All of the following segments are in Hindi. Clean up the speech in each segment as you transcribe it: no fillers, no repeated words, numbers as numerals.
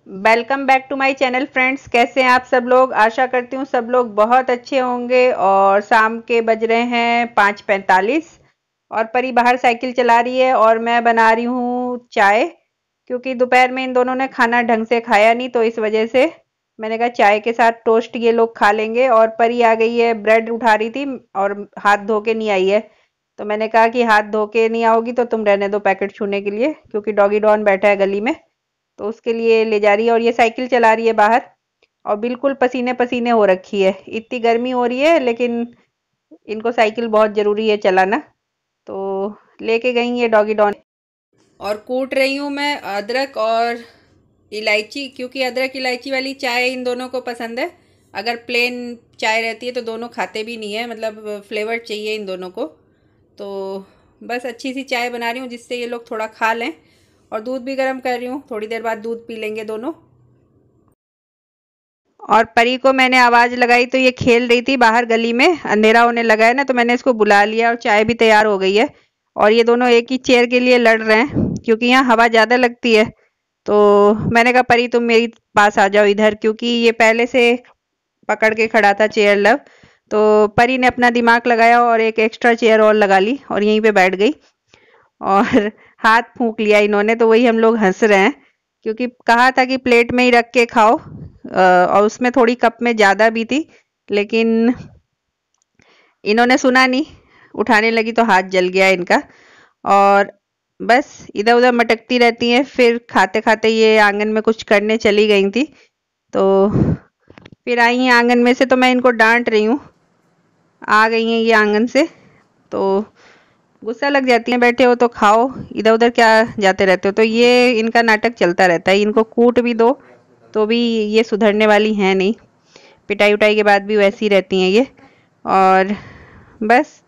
Welcome back to my channel friends. कैसे हैं आप सब लोग। आशा करती हूँ सब लोग बहुत अच्छे होंगे। और शाम के बज रहे हैं 5:45 और परी बाहर साइकिल चला रही है और मैं बना रही हूँ चाय, क्योंकि दोपहर में इन दोनों ने खाना ढंग से खाया नहीं, तो इस वजह से मैंने कहा चाय के साथ टोस्ट ये लोग खा लेंगे। और परी आ गई है, ब्रेड उठा रही थी और हाथ धो के नहीं आई है, तो मैंने कहा कि हाथ धो के नहीं आओगी तो तुम रहने दो पैकेट छूने के लिए, क्योंकि डॉगी डॉन बैठा है गली में, तो उसके लिए ले जा रही है। और ये साइकिल चला रही है बाहर और बिल्कुल पसीने पसीने हो रखी है। इतनी गर्मी हो रही है लेकिन इनको साइकिल बहुत जरूरी है चलाना, तो लेके गई है डॉगी डॉन। और कूट रही हूँ मैं अदरक और इलायची, क्योंकि अदरक इलायची वाली चाय इन दोनों को पसंद है। अगर प्लेन चाय रहती है तो दोनों खाते भी नहीं है, मतलब फ्लेवर चाहिए इन दोनों को। तो बस अच्छी सी चाय बना रही हूँ जिससे ये लोग थोड़ा खा लें। और दूध भी गर्म कर रही हूँ, थोड़ी देर बाद दूध पी लेंगे दोनों। और परी को मैंने आवाज लगाई तो ये खेल रही थी बाहर गली में, अंधेरा होने लगा है ना, तो मैंने इसको बुला लिया और चाय भी तैयार हो गई है। और ये दोनों एक ही चेयर के लिए लड़ रहे हैं क्योंकि यहाँ हवा ज्यादा लगती है। तो मैंने कहा परी तुम मेरी पास आ जाओ इधर, क्योंकि ये पहले से पकड़ के खड़ा था चेयर लव। तो परी ने अपना दिमाग लगाया और एक एक्स्ट्रा चेयर और लगा ली और यहीं पे बैठ गई और हाथ फूंक लिया इन्होंने, तो वही हम लोग हंस रहे हैं, क्योंकि कहा था कि प्लेट में ही रख के खाओ। और उसमें थोड़ी कप में ज़्यादा भी थी, लेकिन इन्होंने सुना नहीं, उठाने लगी तो हाथ जल गया इनका। और बस इधर उधर मटकती रहती हैं। फिर खाते खाते ये आंगन में कुछ करने चली गई थी, तो फिर आई हैं आंगन में से, तो मैं इनको डांट रही हूँ। आ गई हैं ये आंगन से, तो गुस्सा लग जाती है, बैठे हो तो खाओ, इधर उधर क्या जाते रहते हो। तो ये इनका नाटक चलता रहता है, इनको कूट भी दो तो भी ये सुधरने वाली हैं नहीं। पिटाई उटाई के बाद भी वैसी रहती हैं ये। और बस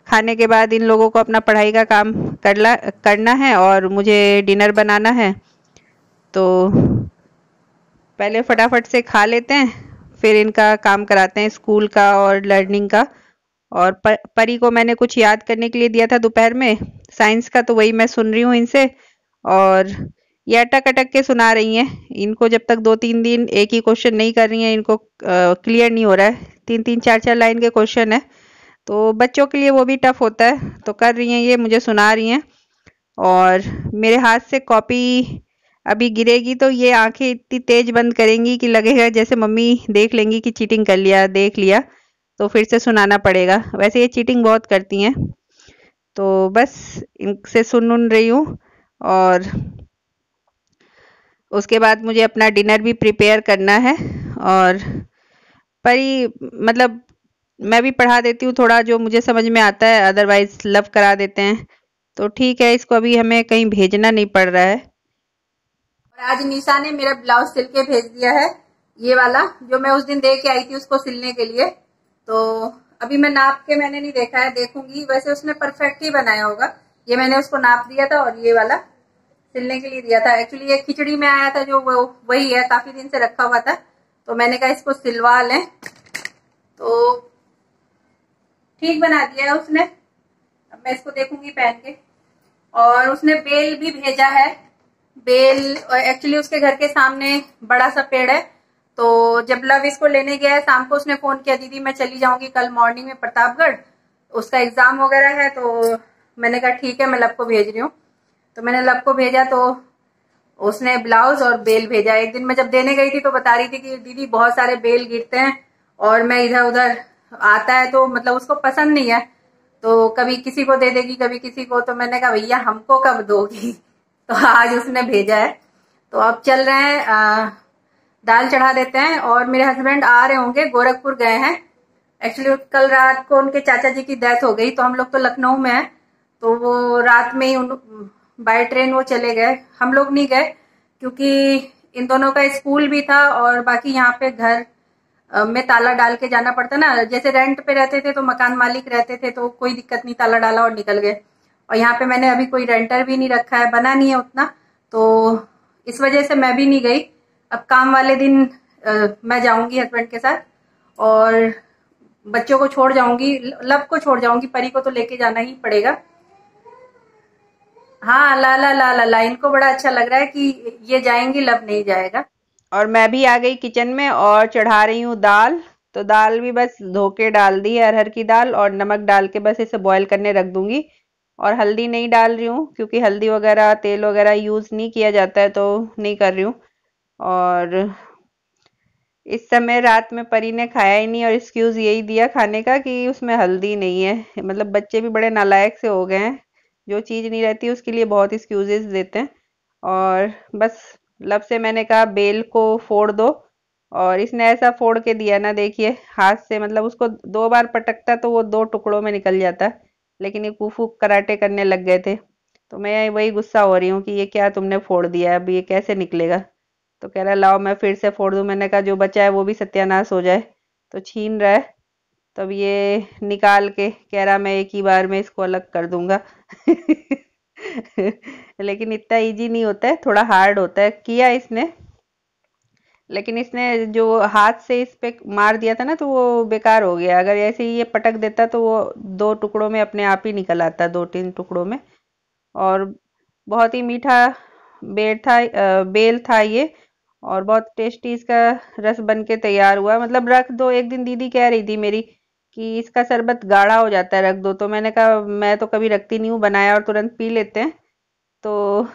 खाने के बाद इन लोगों को अपना पढ़ाई का काम करना है और मुझे डिनर बनाना है। तो पहले फटाफट से खा लेते हैं, फिर इनका काम कराते हैं स्कूल का और लर्निंग का। और परी को मैंने कुछ याद करने के लिए दिया था दोपहर में, साइंस का, तो वही मैं सुन रही हूँ इनसे। और ये अटक अटक के सुना रही हैं। इनको जब तक 2-3 दिन एक ही क्वेश्चन नहीं कर रही हैं, इनको क्लियर नहीं हो रहा है। 3-3 4-4 लाइन के क्वेश्चन है, तो बच्चों के लिए वो भी टफ होता है, तो कर रही हैं ये, मुझे सुना रही हैं। और मेरे हाथ से कॉपी अभी गिरेगी तो ये आंखें इतनी तेज बंद करेंगी कि लगेगा जैसे मम्मी देख लेंगी कि चीटिंग कर लिया, देख लिया, तो फिर से सुनाना पड़ेगा। वैसे ये चीटिंग बहुत करती हैं, तो बस इनसे सुन रही हूँ। और उसके बाद मुझे अपना डिनर भी प्रिपेयर करना है। और परी मतलब मैं भी पढ़ा देती हूँ थोड़ा जो मुझे समझ में आता है, अदरवाइज लव करा देते हैं, तो ठीक है, इसको अभी हमें कहीं भेजना नहीं पड़ रहा है। और आज निशा ने मेरा ब्लाउज सिल के भेज दिया है, ये वाला जो मैं उस दिन दे के आई थी उसको सिलने के लिए। तो अभी मैं नाप के मैंने नहीं देखा है, देखूंगी। वैसे उसने परफेक्ट ही बनाया होगा, ये मैंने उसको नाप दिया था और ये वाला सिलने के लिए दिया था। एक्चुअली ये खिचड़ी में आया था जो वो वही है, काफी दिन से रखा हुआ था, तो मैंने कहा इसको सिलवा लें। तो ठीक बना दिया है उसने, अब मैं इसको देखूंगी पहन के। और उसने बेल भी भेजा है, बेल एक्चुअली उसके घर के सामने बड़ा सा पेड़ है, तो जब लव इसको लेने गया है शाम को, उसने फोन किया दीदी मैं चली जाऊंगी कल मॉर्निंग में प्रतापगढ़, उसका एग्जाम वगैरह है। तो मैंने कहा ठीक है मैं लव को भेज रही हूँ, तो मैंने लव को भेजा, तो उसने ब्लाउज और बेल भेजा। एक दिन मैं जब देने गई थी तो बता रही थी कि दीदी बहुत सारे बेल गिरते हैं और मैं इधर उधर आता है तो मतलब उसको पसंद नहीं है, तो कभी किसी को दे देगी कभी किसी को। तो मैंने कहा भैया हमको कब दोगी तो आज उसने भेजा है। तो अब चल रहे हैं, दाल चढ़ा देते हैं। और मेरे हस्बैंड आ रहे होंगे, गोरखपुर गए हैं। एक्चुअली कल रात को उनके चाचा जी की डेथ हो गई, तो हम लोग तो लखनऊ में है, तो वो रात में ही बाय ट्रेन वो चले गए। हम लोग नहीं गए क्योंकि इन दोनों का स्कूल भी था और बाकी यहाँ पे घर में ताला डाल के जाना पड़ता ना। जैसे रेंट पे रहते थे तो मकान मालिक रहते थे तो कोई दिक्कत नहीं, ताला डाला और निकल गए। और यहाँ पे मैंने अभी कोई रेंटर भी नहीं रखा है, बना नहीं है उतना, तो इस वजह से मैं भी नहीं गई। अब काम वाले दिन मैं जाऊंगी हस्बैंड के साथ और बच्चों को छोड़ जाऊंगी, लव को छोड़ जाऊंगी, परी को तो लेके जाना ही पड़ेगा। हाँ, ला ला ला ला ला, इनको बड़ा अच्छा लग रहा है कि ये जाएंगी, लब नहीं जाएगा। और मैं भी आ गई किचन में और चढ़ा रही हूँ दाल। तो दाल भी बस धो के डाल दी है, अरहर की दाल, और नमक डाल के बस इसे बॉईल करने रख दूंगी। और हल्दी नहीं डाल रही हूँ क्योंकि हल्दी वगैरह तेल वगैरह यूज़ नहीं किया जाता है, तो नहीं कर रही हूँ। और इस समय रात में परी ने खाया ही नहीं और एक्सक्यूज यही दिया खाने का कि उसमें हल्दी नहीं है। मतलब बच्चे भी बड़े नालायक से हो गए हैं, जो चीज़ नहीं रहती उसके लिए बहुत एक्सक्यूजेस देते हैं। और बस लब से मैंने कहा बेल को फोड़ दो, और इसने ऐसा फोड़ के दिया ना, देखिए हाथ से, मतलब उसको 2 बार पटकता तो वो 2 टुकड़ों में निकल जाता, लेकिन ये कुफू कराटे करने लग गए थे। तो मैं वही गुस्सा हो रही हूँ कि ये क्या तुमने फोड़ दिया है, अब ये कैसे निकलेगा। तो कह रहा लाओ मैं फिर से फोड़ दूं। मैंने कहा जो बचा है वो भी सत्यानाश हो जाए। तो छीन रहा है। तब ये निकाल के कह रहा मैं एक ही बार में इसको अलग कर दूंगा। लेकिन इतना इजी नहीं होता है, थोड़ा हार्ड होता है। किया इसने, लेकिन इसने जो हाथ से इस पे मार दिया था ना, तो वो बेकार हो गया। अगर ऐसे ही ये पटक देता तो वो 2 टुकड़ों में अपने आप ही निकल आता, 2-3 टुकड़ों में। और बहुत ही मीठा बेल था ये, और बहुत टेस्टी इसका रस बन के तैयार हुआ। मतलब रख दो, एक दिन दीदी कह रही थी मेरी कि इसका शरबत गाढ़ा हो जाता है, रख दो। तो मैंने कहा मैं तो कभी रखती नहीं हूँ, बनाया और तुरंत पी लेते हैं। तो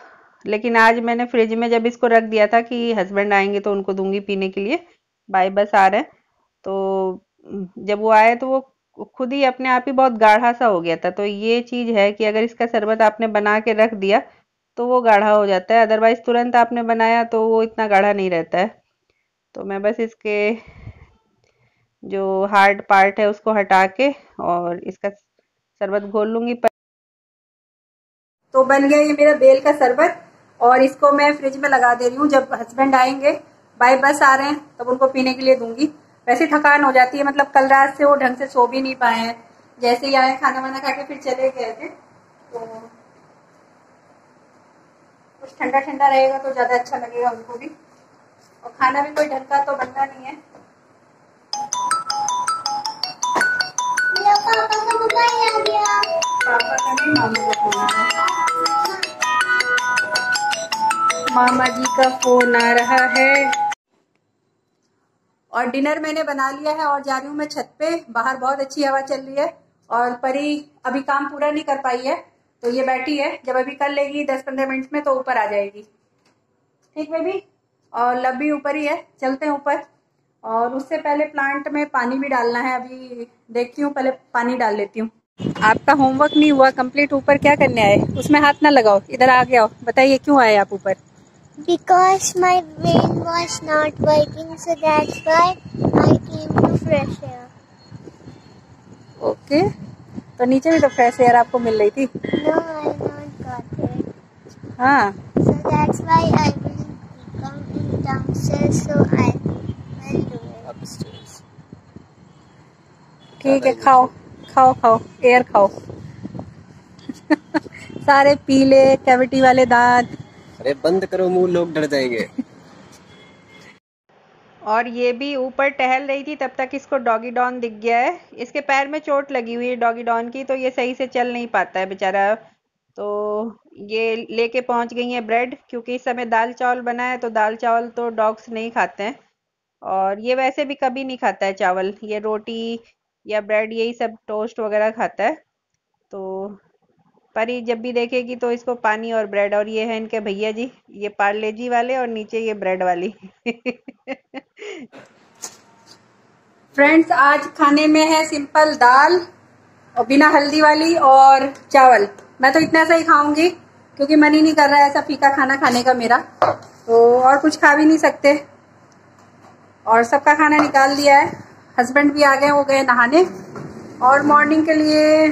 लेकिन आज मैंने फ्रिज में जब इसको रख दिया था कि हस्बैंड आएंगे तो उनको दूंगी पीने के लिए, बाई बस आ रहे हैं। तो जब वो आए तो वो खुद ही अपने आप ही बहुत गाढ़ा सा हो गया था। तो ये चीज है कि अगर इसका शरबत आपने बना के रख दिया तो वो गाढ़ा हो जाता है, अदरवाइज तुरंत आपने बनाया तो वो इतना गाढ़ा नहीं रहता है। तो मैं बस इसके जो हार्ड पार्ट है उसको हटा के और इसका शरबत घोल लूंगी। तो बन गया ये मेरा बेल का शरबत, और इसको मैं फ्रिज में लगा दे रही हूँ। जब हस्बैंड आएंगे, बाय बस आ रहे हैं, तब उनको पीने के लिए दूंगी। वैसे थकान हो जाती है, मतलब कल रात से वो ढंग से सो भी नहीं पाए हैं। जैसे ही आए खाना वाना खा के फिर चले गए थे। तो कुछ ठंडा ठंडा रहेगा तो ज्यादा अच्छा लगेगा उनको भी, और खाना भी कोई ढंग का तो बनना नहीं है। पापा का नहीं, मामा का फोन आ रहा है। मामा जी का फोन आ रहा है। और डिनर मैंने बना लिया है और जा रही हूँ मैं छत पे। बाहर बहुत अच्छी हवा चल रही है, और परी अभी काम पूरा नहीं कर पाई है, तो ये बैठी है। जब अभी कर लेगी 10-15 मिनट में तो ऊपर आ जाएगी। ठीक बेबी। और लब भी ऊपर ही है, चलते हैं ऊपर। और उससे पहले प्लांट में पानी भी डालना है, अभी देखती हूँ, पहले पानी डाल लेती हूँ। आपका होमवर्क नहीं हुआ कंप्लीट, ऊपर क्या करने आए? उसमें हाथ ना लगाओ, इधर आ गया। बताइए क्यों आए आप ऊपर? Because my brain was not working, so that's why I came to fresh air. Okay, तो नीचे भी तो फ्रेश एयर आपको मिल रही थी। No, I not got it. हाँ, So that's why I will come in downstairs, so I will do it upstairs. ठीक है, खाओ खाओ खाओ, एयर खाओ। सारे पीले कैविटी वाले दांत। अरे बंद करो मुंह, लोग डर जाएंगे। और ये भी ऊपर टहल रही थी, तब तक इसको डॉगी डॉन दिख गया है। इसके पैर में चोट लगी हुई है डॉगी डॉन की, तो ये सही से चल नहीं पाता है बेचारा। तो ये लेके पहुंच गई है ब्रेड, क्योंकि इस समय दाल चावल बना है, तो दाल चावल तो डॉग्स नहीं खाते हैं। और ये वैसे भी कभी नहीं खाता है चावल, ये रोटी या ब्रेड यही सब टोस्ट वगैरह खाता है। तो परी जब भी देखेगी तो इसको पानी और ब्रेड। और ये है इनके भैया जी, ये पार्ले जी वाले, और नीचे ये ब्रेड वाली। फ्रेंड्स, आज खाने में है सिंपल दाल और बिना हल्दी वाली, और चावल। मैं तो इतना सा ही खाऊंगी क्योंकि मन ही नहीं कर रहा है ऐसा फीका खाना खाने का मेरा, तो और कुछ खा भी नहीं सकते। और सबका खाना निकाल दिया है, हस्बैंड भी आ गए, वो गए नहाने। और मॉर्निंग के लिए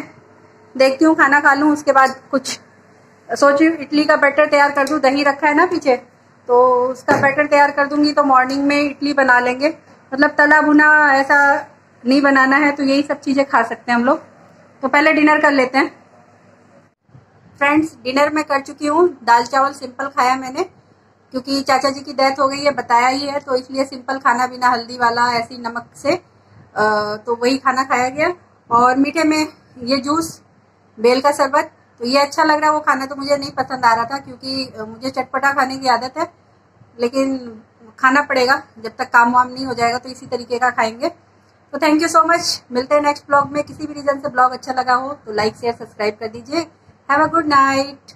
देखती हूँ खाना खा लूँ, उसके बाद कुछ सोची इडली का बैटर तैयार कर दूँ। दही रखा है ना पीछे, तो उसका बैटर तैयार कर दूंगी, तो मॉर्निंग में इडली बना लेंगे। मतलब तला भुना ऐसा नहीं बनाना है, तो यही सब चीजें खा सकते हैं हम लोग। तो पहले डिनर कर लेते हैं। फ्रेंड्स, डिनर में कर चुकी हूँ, दाल चावल सिंपल खाया मैंने, क्योंकि चाचा जी की डेथ हो गई है, बताया ही है, तो इसलिए सिंपल खाना बिना हल्दी वाला, ऐसी नमक से, तो वही खाना खाया गया। और मीठे में ये जूस, बेल का शरबत, तो ये अच्छा लग रहा है। वो खाना तो मुझे नहीं पसंद आ रहा था क्योंकि मुझे चटपटा खाने की आदत है, लेकिन खाना पड़ेगा जब तक काम वाम नहीं हो जाएगा, तो इसी तरीके का खाएंगे। तो थैंक यू सो मच, मिलते हैं नेक्स्ट ब्लॉग में। किसी भी रीजन से ब्लॉग अच्छा लगा हो तो लाइक शेयर सब्सक्राइब कर दीजिए। Have a good night.